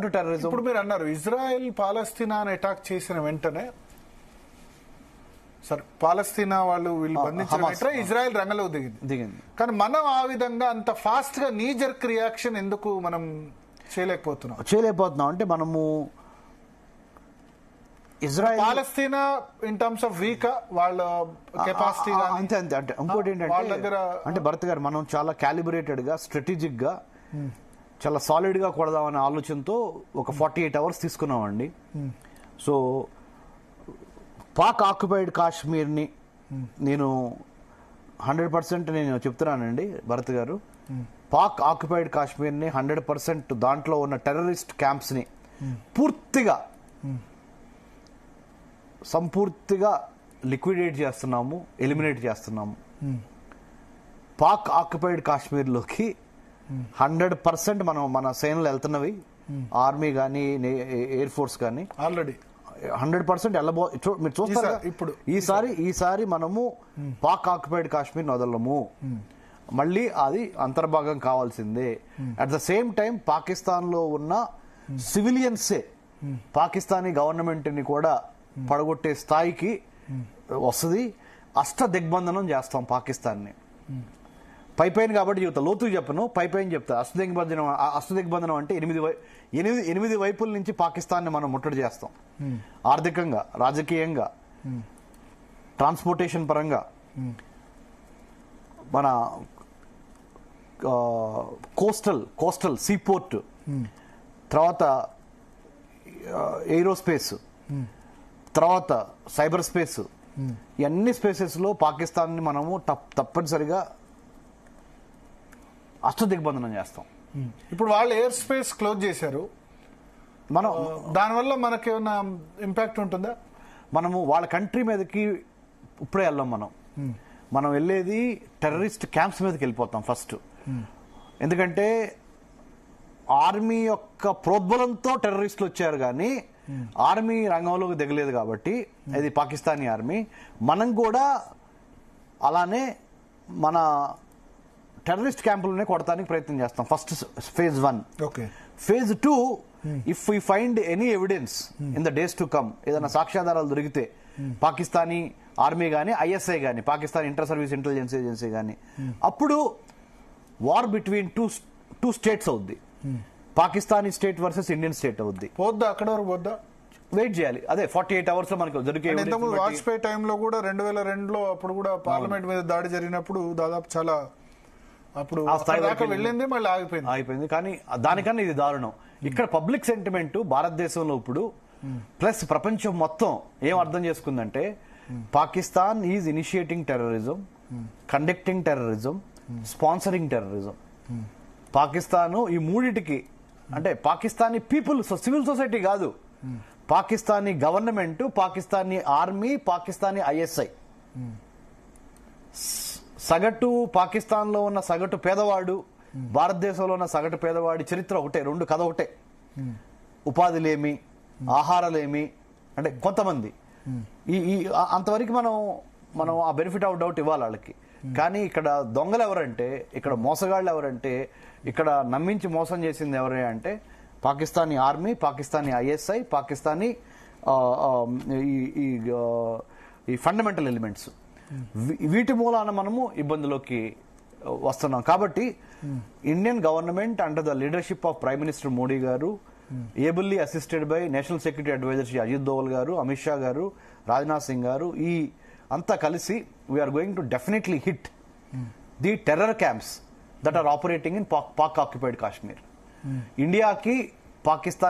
Counter terrorism. ఇప్పుడు మీరు అన్నారు ఇజ్రాయెల్ పాలస్తీనాను అటాక్ చేసిన వెంటనే సరే పాలస్తీనా వాళ్ళు వీళ్ళు బంధించిన ఇజ్రాయెల్ రంగంలో దిగింది. కానీ మనం ఆ విధంగా అంత ఫాస్ట్ గా నీ జర్క్ రియాక్షన్ ఎందుకు మనం చేయలేకపోతున్నాం అంటే మనము Israel Palestine in terms of week వాళ్ళ కెపాసిటీ అంతే అంటే ఇంకోటి ఏంటంటే అంటే భరత్ గారు మనం చాలా క్యాలిబ్రేటెడ్ గా స్ట్రాటజిక్ గా చాలా సాలిడ్ గా కొడదామనే ఆలోచనతో ఒక 48 hours తీసుకున్నామండి. సో పాక్ ఆక్యుపైడ్ కాశ్మీర్ని నేను 100% నేను చెప్తున్నానండి భరత్ గారు, పాక్ ఆక్యుపైడ్ కాశ్మీర్ని 100% దాంట్లో ఉన్న టెర్రరిస్ట్ క్యాంప్స్ని సంపూర్తిగా లిక్విడేట్ చేస్తున్నాము, ఎలిమినేట్ చేస్తున్నాము. పాక్ ఆక్యుపైడ్ కాశ్మీర్లోకి 100% మన సేనలు వెళ్తున్నవి, ఆర్మీ కానీ ఎయిర్ ఫోర్స్ కానీ ఆల్రెడీ 100% మీరు చూస్తారు. ఇప్పుడు ఈసారి మనము పాక్ ఆక్యుపైడ్ కాశ్మీర్ వదలము, మళ్ళీ అది అంతర్భాగం కావాల్సిందే. At the same time Pakistan లో ఉన్న సివిలియన్సే పాకిస్తానీ గవర్నమెంట్ ని కూడా పడగొట్టే స్థాయికి వస్తుంది. అష్ట దిగ్బంధనం చేస్తాం పాకిస్తాన్ని. పైపైన కాబట్టి చెప్తా, లోతుకు చెప్పను, పైపైన చెప్తా. అష్టదిగ్బంధనం అంటే 8 వైపుల నుంచి పాకిస్తాన్ని మనం ముట్టడి చేస్తాం. ఆర్థికంగా, రాజకీయంగా, ట్రాన్స్పోర్టేషన్ పరంగా, మన కోస్టల్ సీపోర్ట్, తర్వాత ఏరోస్పేస్, తర్వాత సైబర్ స్పేస్, ఇవన్నీ స్పేసెస్ లో పాకిస్తాన్ని మనము తప్పనిసరిగా అష్టదిగ్బంధనం చేస్తాం. ఇప్పుడు వాళ్ళు ఎయిర్ స్పేస్ క్లోజ్ చేశారు, మనం దానివల్ల మనకేమైనా ఇంపాక్ట్ ఉంటుందా? మనము వాళ్ళ కంట్రీ మీదకి ఇప్పుడే వెళ్ళాం. మనం వెళ్ళేది టెర్రరిస్ట్ క్యాంప్స్ మీదకి వెళ్ళిపోతాం ఫస్ట్. ఎందుకంటే ఆర్మీ యొక్క ప్రోద్బలంతో టెర్రరిస్టులు వచ్చారు కానీ ఆర్మీ రంగంలోకి దిగలేదు కాబట్టి, ఇది పాకిస్తానీ ఆర్మీ. మనం కూడా అలానే మన టెర్రరిస్ట్ క్యాంపులనే కొడటానికి ప్రయత్నం చేస్తాం. First phase 1. phase 2, if we find any evidence in the days to come, ఏదైనా సాక్ష్యాధారాలు దొరికితే పాకిస్తానీ ఆర్మీ కానీ ఐఎస్ఐ కానీ Pakistan inter service intelligence agency కానీ, అప్పుడు వార్ బిట్వీన్ టూ స్టేట్స్ అవుద్ది. Pakistani state versus Indian state అవుద్ది. పోద్దా అక్కడ వరకు పోద్దా? వెయిట్ చేయాలి. అదే 48 hours లో మనకు దొరికే. వాజ్పేయి టైంలో కూడా 2002లో అప్పుడు కూడా పార్లమెంట్ మీద దాడి జరిగినప్పుడు దాదాపు చాలా అప్పుడు వెళ్ళింది, మళ్ళీ ఆగిపోయింది. కానీ దానికన్నా ఇది దారుణం. ఇక్కడ పబ్లిక్ సెంటిమెంట్ భారతదేశంలో ఇప్పుడు ప్లస్ ప్రపంచం మొత్తం ఏం అర్థం చేసుకుందంటే, Pakistan is initiating terrorism, conducting terrorism, sponsoring terrorism. Pakistan ఈ మూడిటికి, అంటే పాకిస్తానీ పీపుల్, సివిల్ సొసైటీ కాదు, Pakistani government, Pakistani army, Pakistani ISI, సగటు పాకిస్తాన్ లో ఉన్న సగటు పేదవాడు, భారతదేశంలో ఉన్న సగటు పేదవాడి చరిత్ర ఒకటే, రెండు కథ ఒకటే. ఉపాధిలేమి, ఆహారాలేమి, అంటే కొంతమంది అంతవరకు మనం ఆ బెనిఫిట్ ఆఫ్ డౌట్ ఇవ్వాలి వాళ్ళకి. కానీ ఇక్కడ దొంగలు ఎవరంటే, ఇక్కడ మోసగాళ్ళు ఎవరంటే, ఇక్కడ నమ్మించి మోసం చేసింది ఎవరే అంటే పాకిస్తానీ ఆర్మీ, పాకిస్తానీ ఐఎస్ఐ, పాకిస్తానీ ఈ ఫండమెంటల్ ఎలిమెంట్స్. వీటి మూలాన మనము ఇబ్బందులోకి వస్తున్నాం. కాబట్టి Indian government under the leadership of prime minister Modi గారు, ably assisted by national security adviser Shri Ajit Doval గారు, అమిత్ షా గారు, రాజ్నాథ్ సింగ్ గారు, ఈ అంతా కలిసి we are going to definitely hit the terror camps that are operating in Pak occupied Kashmir. ఇండియాకి పాకిస్తాన్